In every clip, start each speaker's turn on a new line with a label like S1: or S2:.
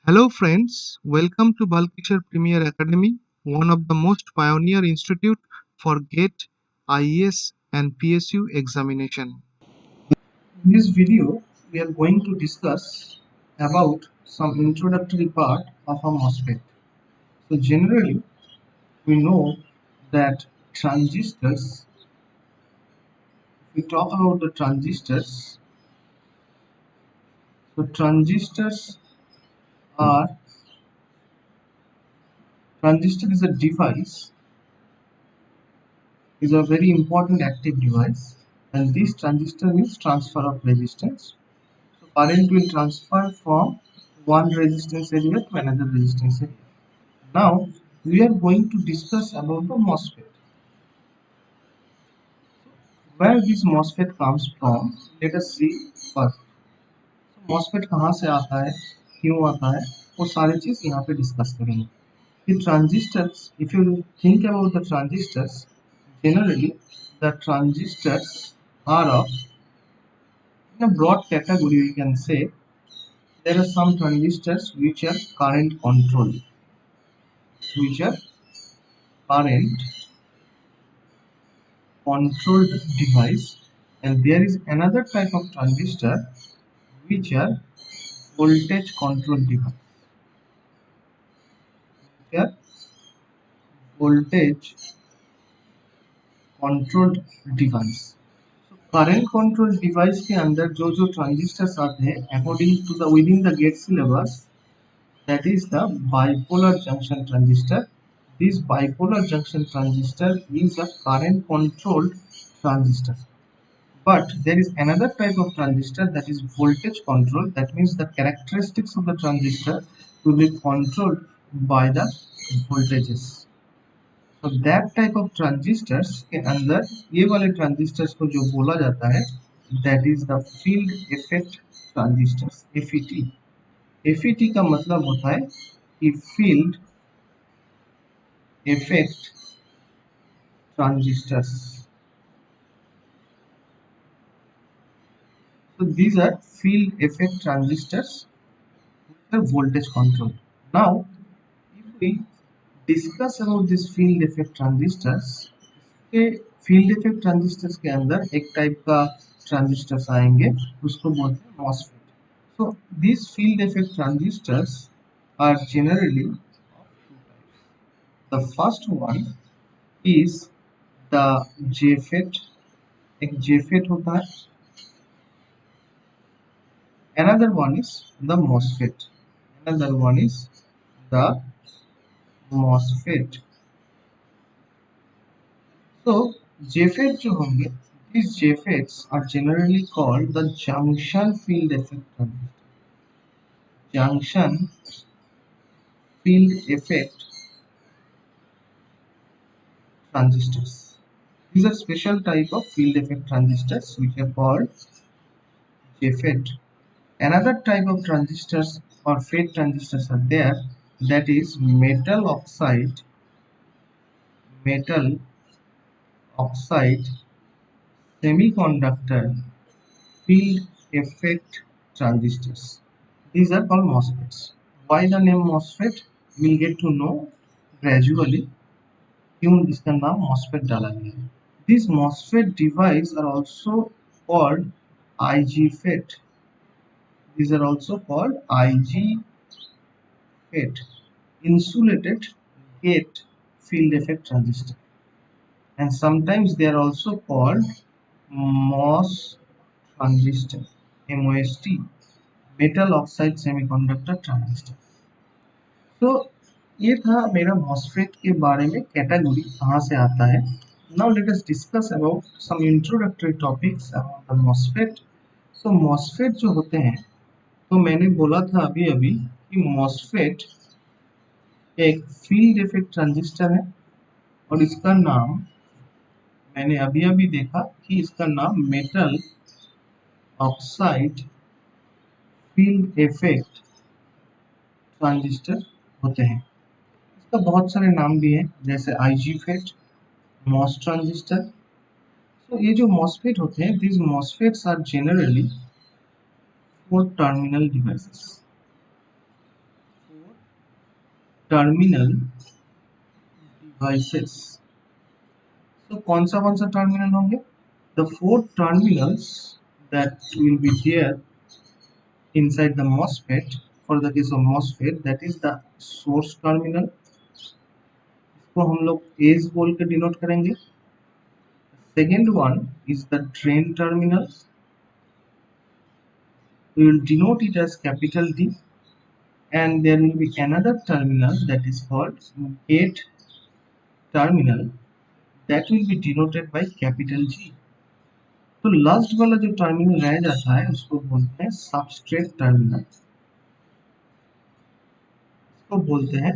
S1: Hello friends, welcome to Balkishar Premier Academy, one of the most pioneer institute for GATE, IES and PSU examination. In this video, we are going to discuss about some introductory part of a MOSFET. So generally, we know that transistors, if we talk about the transistors, so are, transistor is a device, is a very important active device, and this transistor means transfer of resistance. So current will transfer from one resistance area to another resistance area. Now we are going to discuss about the MOSFET. Where this MOSFET comes from, let us see first. So MOSFET कहाँ से आता है, क्यों आता है, वो सारी चीज यहाँ पे डिस्कस करेंगे. The transistors, if you think about the transistors, generally the transistors are of, in a broad category we can say, there are some transistors which are current controlled, which are current controlled device, and there is another type of transistor which are voltage controlled device, which are voltage controlled device. So current controlled device के अंदर जो जो transistors आते हैं according to the within the GATE syllabus, that is the bipolar junction transistor. This bipolar junction transistor is a current controlled transistor. But there is another type of transistor that is voltage controlled. That means the characteristics of the transistor will be controlled by the voltages. So that type of transistors के अंदर ये वाले transistors को जो बोला जाता है, that is the field effect transistors, FET. FET का मतलब होता है कि field effect transistors. So these are field effect transistors which are voltage controlled. Now, if we discuss about this field effect transistors, के field effect transistors के अंदर एक type का transistors आएंगे, उसको बोलते हैं MOSFET. So these field effect transistors are generally of two types. The first one is the JFET. एक JFET होता है. Another one is the MOSFET. Another one is the MOSFET. So JFET जो होंगे, these JFETs are generally called the junction field effect transistor. Junction field effect transistors. These are special type of field effect transistors which are called JFET. Another type of transistors or FET transistors are there, that is metal oxide semiconductor field effect transistors. These are called MOSFETs. Why the name MOSFET? We'll get to know gradually क्यों इसका नाम MOSFET डाला गया है. These MOSFET devices are also called IGFET. These are also called IGFET, insulated gate field effect transistor, and sometimes they are also called MOS transistor, MOST, metal oxide semiconductor transistor. So ये था मेरा MOSFET के बारे में category कहाँ से आता है. Now let us discuss about some introductory topics about the MOSFET. So MOSFET जो होते हैं, तो मैंने बोला था अभी अभी कि MOSFET एक फील्ड इफेक्ट ट्रांजिस्टर है, और इसका नाम मैंने अभी अभी देखा कि इसका नाम metal oxide field effect transistor होते हैं. इसका बहुत सारे नाम भी हैं, जैसे IGFET, MOS ट्रांजिस्टर. तो ये जो MOSFET होते हैं, these MOSFETs are generally four terminal devices. Terminal devices. तो कौन सा टर्मिनल होंगे? The four terminals that will be there inside the MOSFET. For the case of MOSFET, that is the source terminal, इसको हम लोग as बोल के denote करेंगे। Second one is the drain terminal, we will denote it as capital D, and there will be another terminal that is called gate terminal, that will be denoted by capital G. तो last वाला जो terminal रह जाता है उसको बोलते हैं substrate terminal, इसको बोलते हैं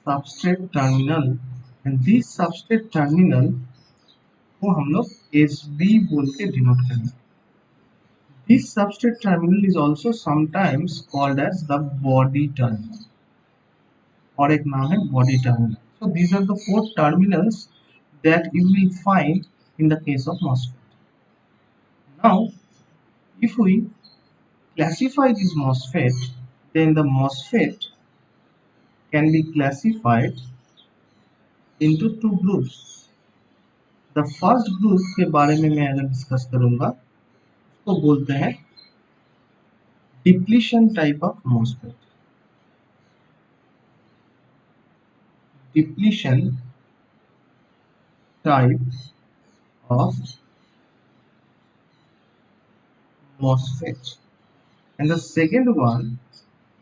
S1: substrate terminal, and this substrate terminal को हम लोग SB बोल के डिनोट करेंगे। This substrate terminal is also sometimes called as the body terminal, और एक नाम है body terminal. So these are the four terminals that you will find in the case of MOSFET. Now, if we classify this MOSFET, then the MOSFET can be classified into two groups. The first group के बारे में मैं अगर discuss करूंगा उसको बोलते हैं depletion type of MOSFET. Depletion type of MOSFET. And the second one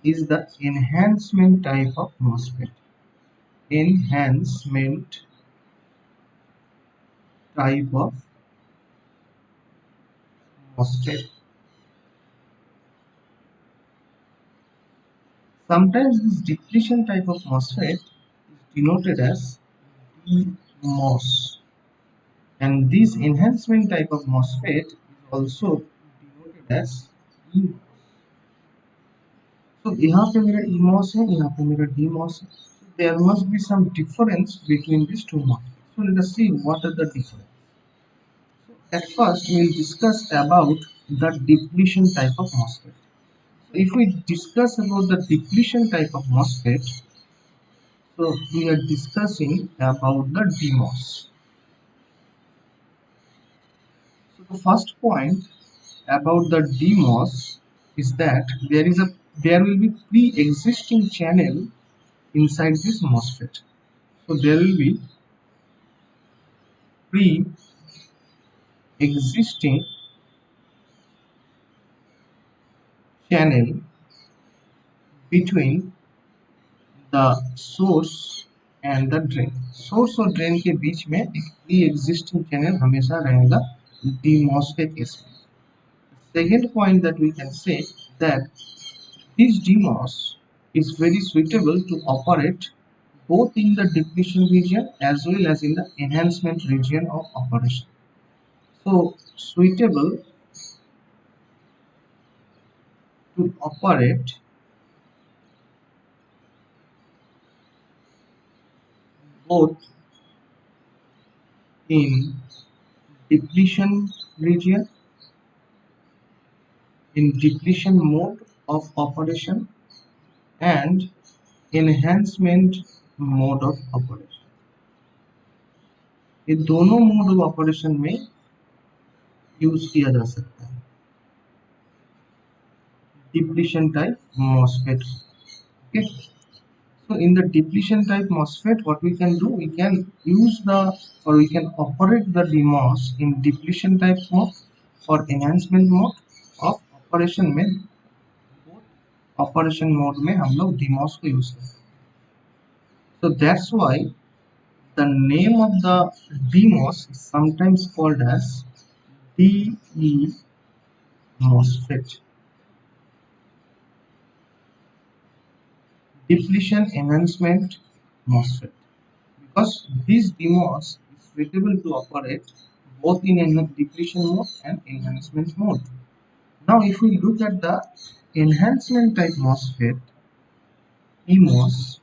S1: is the enhancement type of MOSFET. Enhancement type of MOSFET. Sometimes this depletion type of MOSFET is denoted as DMOS, and this enhancement type of MOSFET is also denoted as EMOS. So यहाँ पे मेरा EMOS है, यहाँ पे मेरा DMOS है. So there must be some difference between these two MOSFETs. So let us see what are the difference. So at first we will discuss about the depletion type of MOSFET. So if we discuss about the depletion type of MOSFET, so we are discussing about the DMOS. So the first point about the DMOS is that there will be pre-existing channel inside this MOSFET. So there will be pre-existing channel between the source and the drain. Source और drain के बीच में एक pre-existing channel हमेशा रहेगा DMOS के case में. Second point that we can say that this DMOS is very suitable to operate both in the depletion region as well as in the enhancement region of operation. So suitable to operate both in depletion region, in depletion mode of operation, and enhancement mode of operation. ये दोनों mode of operation में use किया जा सकता है depletion type MOSFET. Okay, so in the depletion type MOSFET, what we can do, we can use we can operate the DMOS in depletion type mode or enhancement mode of operation में, operation mode में हम लोग DMOS को use करते हैं. So that's why the name of the DMOS is sometimes called as DE MOSFET, depletion enhancement MOSFET, because this DMOS is suitable to operate both in depletion mode and enhancement mode. Now if we look at the enhancement type MOSFET, EMOS,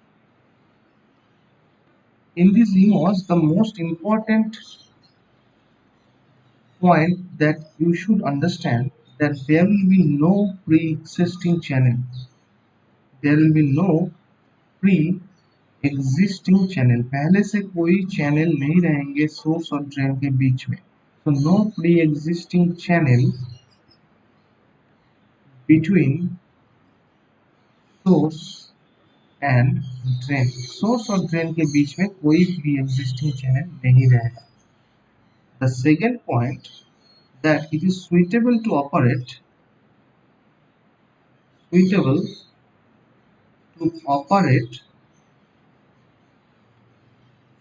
S1: in this EMOS the most important point that you should understand that there will be no pre-existing channel. There will be no pre-existing channel. पहले से कोई channel नहीं रहेंगे source और drain के बीच में. So no pre-existing channel between source and drain. Source और ड्रेन के बीच में कोई pre-existing channel नहीं रहेगा. The second point that it is suitable to operate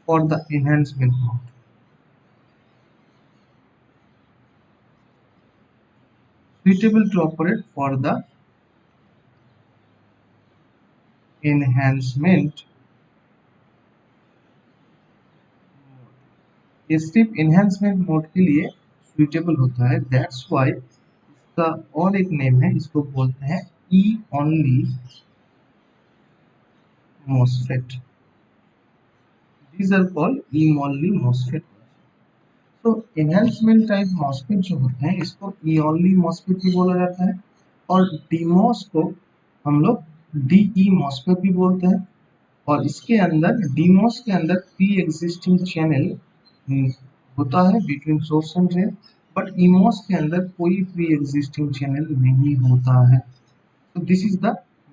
S1: for the enhancement mode. Suitable to operate for the enhancement. ये सिर्फ enhancement mode के लिए suitable होता है. That's why इसका और एक नेम है, इसको बोलते हैं E only MOSFET. These are called E only MOSFET. तो enhancement type MOSFET जो होते हैं इसको E only MOSFET भी बोला जाता है और DMOS को हम लोग DE MOSFET भी बोलते हैं. और इसके अंदर DMOS के अंदर प्री एग्जिस्टिंग चैनल होता है between source and drain, but EMOS के अंदर कोई प्री एग्जिस्टिंग चैनल नहीं होता है. So this is the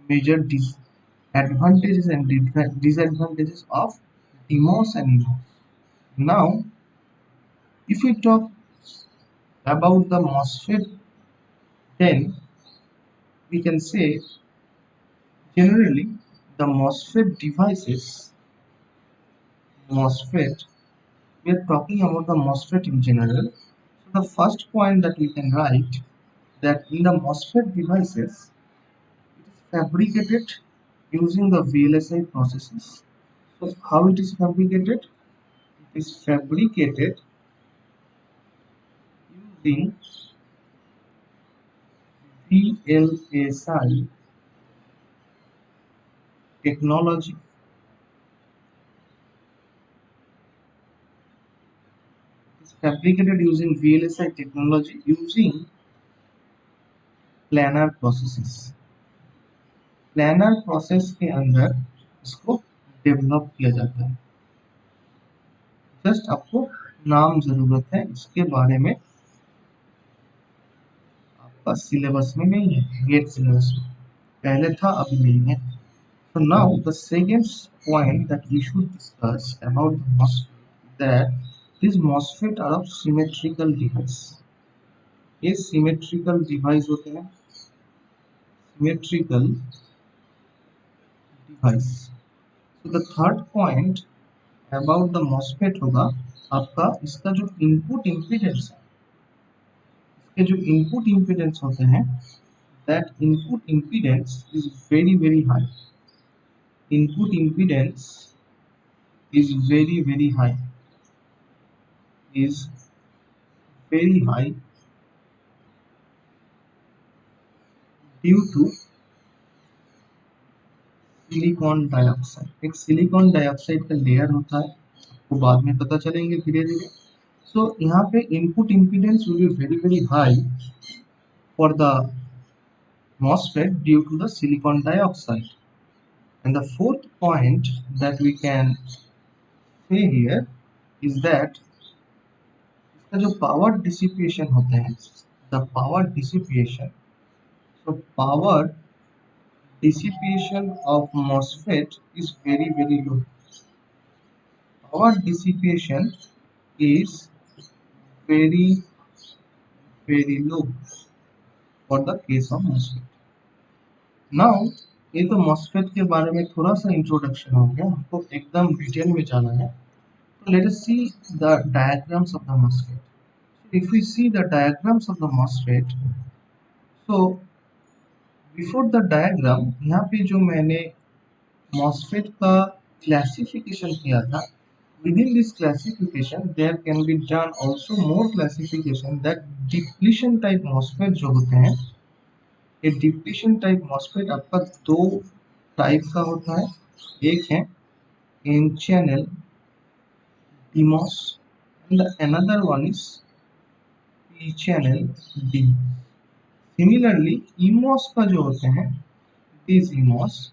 S1: major advantages and disadvantages of DMOS and EMOS. Now, if we talk about the MOSFET, then we can say generally the MOSFET devices, we are talking about the MOSFET in general. So the first point that we can write that in the MOSFET devices, it is fabricated using the VLSI processes. So how it is fabricated? It is fabricated using VLSI technology. It is fabricated using VLSI technology using planar processes. Planar process के अंदर इसको develop किया जाता है. Just आपको नाम जरूरत है, इसके बारे में आपका सिलेबस में नहीं है, गेट सिलेबस में पहले था अभी नहीं है. So now the second point that we should discuss about the MOSFET, that these MOSFET are of symmetrical device. ये symmetrical device होते हैं, symmetrical device. So the third point about the MOSFET होगा आपका इसका जो इनपुट इम्पीडेंस है, इसके जो इनपुट इम्पीडेंस होते हैं, that input impedance is very high. Input impedance is very high. Is very high due to silicon dioxide. एक सिलिकॉन डाइऑक्साइड का लेयर होता है, आपको बाद में पता चलेंगे धीरे धीरे. सो यहाँ पे input impedance will be very high for the MOSFET due to the silicon dioxide. And the fourth point that we can say here is that इसका जो पावर डिसिपेशन होते हैं, the power dissipation, so power dissipation of MOSFET is very low. Power dissipation is very low for the case of MOSFET. Now ये तो MOSFET के बारे में थोड़ा सा इंट्रोडक्शन हो गया, हमको एकदम डिटेल में जाना है. So let us see the diagrams of the MOSFET. So if we see the diagrams of the MOSFET, so before the diagram, यहाँ पे जो मैंने MOSFET का क्लासिफिकेशन किया था, within this classification there can be done also more classification that depletion type MOSFET जो होते हैं, ये depletion type MOSFET आपका दो टाइप का होता है. एक है in channel DMOS and the another one is p channel d. Similarly EMOS का जो होते हैं these EMOS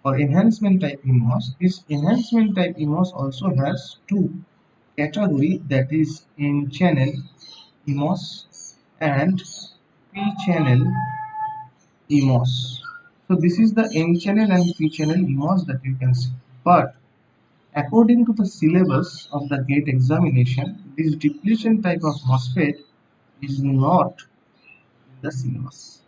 S1: or enhancement type EMOS, this enhancement type EMOS also has two category, that is N channel EMOS and p channel EMOS. So this is the N channel and p channel EMOS that you can see. But according to the syllabus of the GATE examination, this depletion type of MOSFET is not in the syllabus.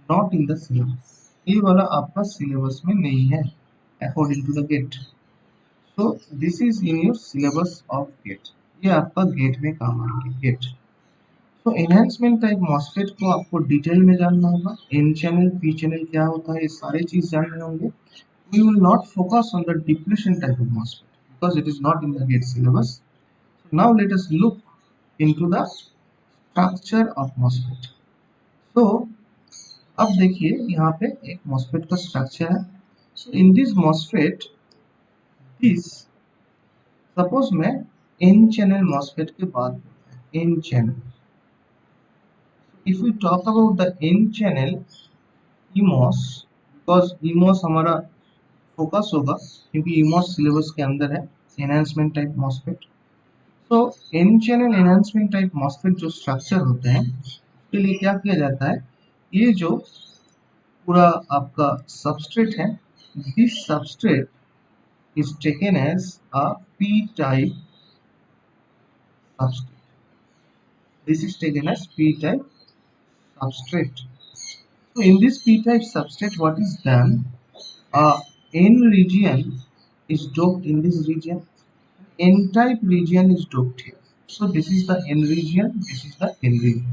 S1: Not in the syllabus. ये वाला आपका syllabus में नहीं है according to the GATE. So this is in your syllabus of GATE. ये आपका GATE में काम आएंगे GATE. तो एनहांसमेंट टाइप मॉसफेट को आपको डिटेल में जानना होगा. एन चैनल पी चैनल क्या होता है, ये सारे चीज जानने होंगे. We will not focus on the depletion type of MOSFET because it is not in the GATE syllabus. So now let us look into the structure of MOSFET. So अब देखिए यहाँ पे एक MOSFET का स्ट्रक्चर है. So in this MOSFET, this suppose मैं N channel MOSFET के बाद N channel. If we talk about the N channel EMOS, because EMOS हमारा फोकस होगा क्योंकि EMOS सिलेबस के अंदर है एनहांसमेंट टाइप मॉसफेट. तो N channel enhancement type MOSFET जो स्ट्रक्चर होते हैं उसके लिए क्या किया जाता है, ये जो पूरा आपका सबस्ट्रेट है, this substrate is taken as a P type substrate. This is taken as P type substrate. So in this p-type substrate, what is done? N region is doped in this region. N-type region is doped here. So this is the N region. This is the N region.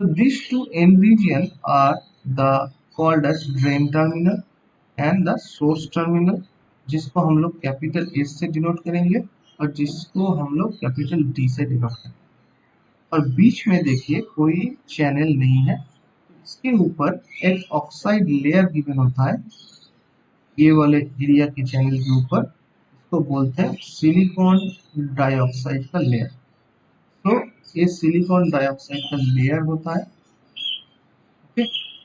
S1: So these two N region are the called as drain terminal and the source terminal, जिसको हम लोग capital S से denote करेंगे और जिसको हम लोग capital D से डिनोट करेंगे. और बीच में देखिए कोई चैनल नहीं है, इसके ऊपर एक ऑक्साइड लेयर गिवन होता है. ये वाले एरिया के चैनल के ऊपर इसको बोलते हैं सिलिकॉन डाइऑक्साइड का लेयर. तो ये सिलिकॉन डाइऑक्साइड का लेयर होता है. ओके,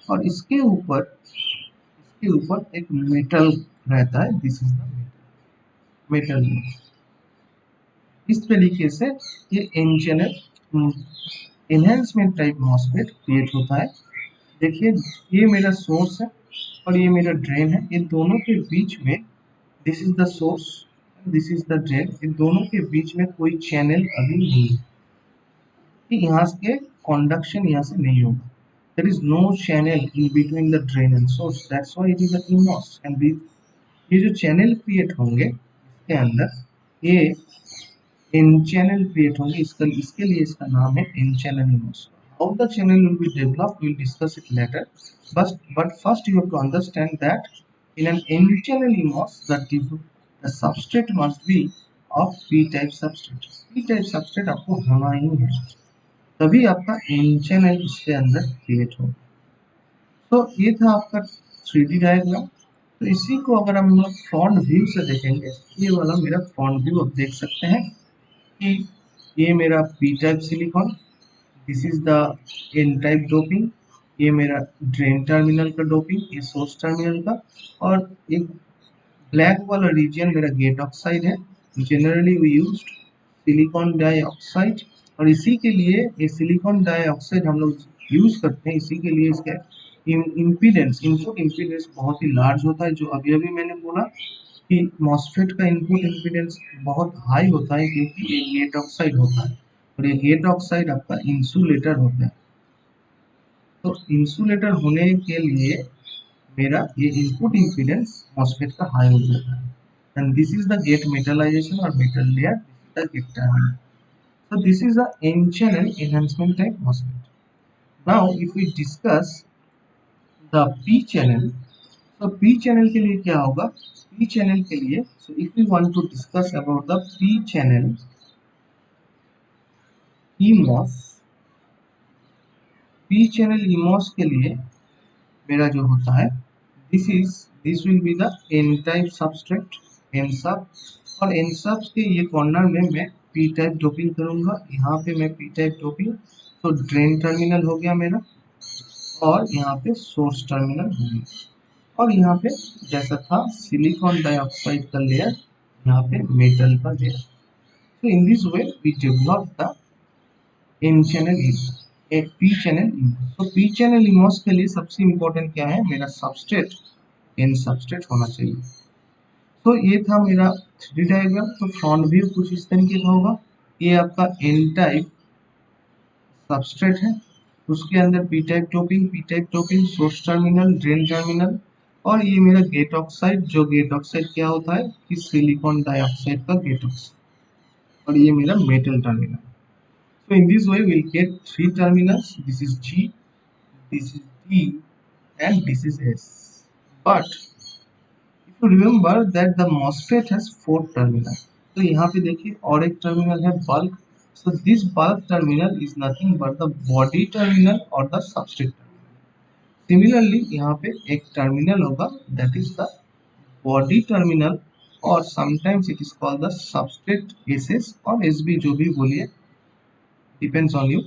S1: और इसके ऊपर एक मेटल रहता है. This is the metal. इस तरीके से ये N channel enhancement type MOSFET create होता है. देखिए ये मेरा सोर्स है और ये मेरा ड्रेन है. इन दोनों के बीच में this is the source, this is the drain. इन दोनों के बीच में कोई चैनल अभी नहीं है. यहाँ के कंडक्शन यहाँ से नहीं होगा. There is no channel in between the drain and source. That's why it is a EMOS. And ये जो चैनल क्रिएट होंगे इसके अंदर, ये एन चैनल क्रिएट होंगे. इसके लिए इसका नाम है N channel EMOS. How the channel will be developed, we'll discuss it later. But first you have to understand that in an N channel EMOS, the substrate must be of P-type substrate. P-type substrate आपको होना ही है, तभी आपका N channel इसके अंदर create होगा. तो ये था आपका 3D डायग्राम. तो इसी को अगर हम लोग फ्रंट व्यू से देखेंगे, ये वाला मेरा फ्रंट व्यू आप देख सकते हैं कि ये मेरा P-type silicon, this is the N type doping, ये मेरा ड्रेन टर्मिनल का डोपिंग, ये सोर्स टर्मिनल का, और एक ब्लैक वाला रीजन मेरा गेट ऑक्साइड है. Generally we used silicon dioxide, और इसी के लिए ये सिलिकॉन डाइऑक्साइड हम लोग यूज करते हैं. इसी के लिए इसका इम्पीडेंस, इनपुट इम्पीडेंस बहुत ही लार्ज होता है. जो अभी अभी मैंने बोला कि मॉसफेट का इनपुट इम्पीडेंस बहुत हाई होता है क्योंकि ये गेट ऑक्साइड होता है और ये गेट ऑक्साइड आपका इंसुलेटर होता है. तो इंसुलेटर होने के लिए मेरा ये इनपुट इम्पीडेंस मॉसफेट का हाई हो जाता है. And this is the gate metallization और metal layer, this is the gate terminal. So this is the N channel enhancement type MOSFET. Now if we discuss the P channel, so P channel के लिए क्या होगा? P channel के लिए, so if we want to discuss about the P channel EMOS, P channel EMOS के लिए मेरा जो होता है, this will be the N type substrate, N sub, और N subs के ये कॉर्नर में मैं पी टाइप डोपिंग करूंगा, यहाँ पे मैं पी टाइप डोपिंग, तो ड्रेन टर्मिनल हो गया मेरा, और यहाँ पे सोर्स टर्मिनल हो गया, और यहाँ पे जैसा था सिलिकॉन डाइऑक्साइड का लेयर, यहाँ पे मेटल का layer. So in this way we develop the N channel EMOS, एक P channel EMOS। तो P channel EMOS के लिए सबसे इम्पोर्टेंट क्या है, मेरा सबस्ट्रेट N सबस्ट्रेट होना चाहिए। तो ये था मेरा 3D डायग्राम। तो फ्रंट व्यू कुछ इस तरीके का होगा, ये आपका N टाइप सबस्ट्रेट है, उसके अंदर P type doping, source terminal, drain terminal, और ये मेरा गेट ऑक्साइड, जो गेट ऑक्साइड क्या होता है कि सिलिकॉन डाइऑक्साइड का गेट ऑक्साइड, और ये मेरा metal terminal. So in this way we'll get three terminals. This is G, this is D, and this is S. But if you remember that the MOSFET has four terminals. तो यहाँ पे देखिए और एक terminal है bulk. So this bulk terminal is nothing but the body terminal or the substrate terminal. Similarly यहाँ पे एक टर्मिनल होगा, that is the body terminal, or sometimes it is called the substrate SS or SB, जो भी बोलिए, depends on you.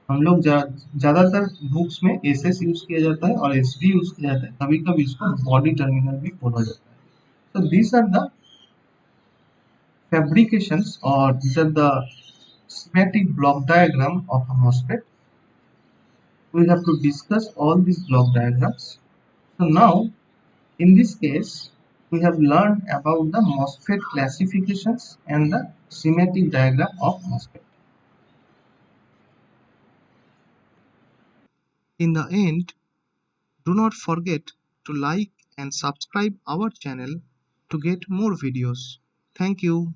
S1: हम लोग ज्यादातर बुक्स में एस एस यूज किया जाता है और एस डी यूज किया जाता है, कभी कभी इसको बॉडी टर्मिनल भी बोला जाता है। So these are the fabrications, or these are the schematic block diagram of a MOSFET. We have to discuss all these block diagrams. So now in this case we have learned about the MOSFET classifications and the schematic diagram of MOSFET. In the end, do not forget to like and subscribe our channel to get more videos. Thank you.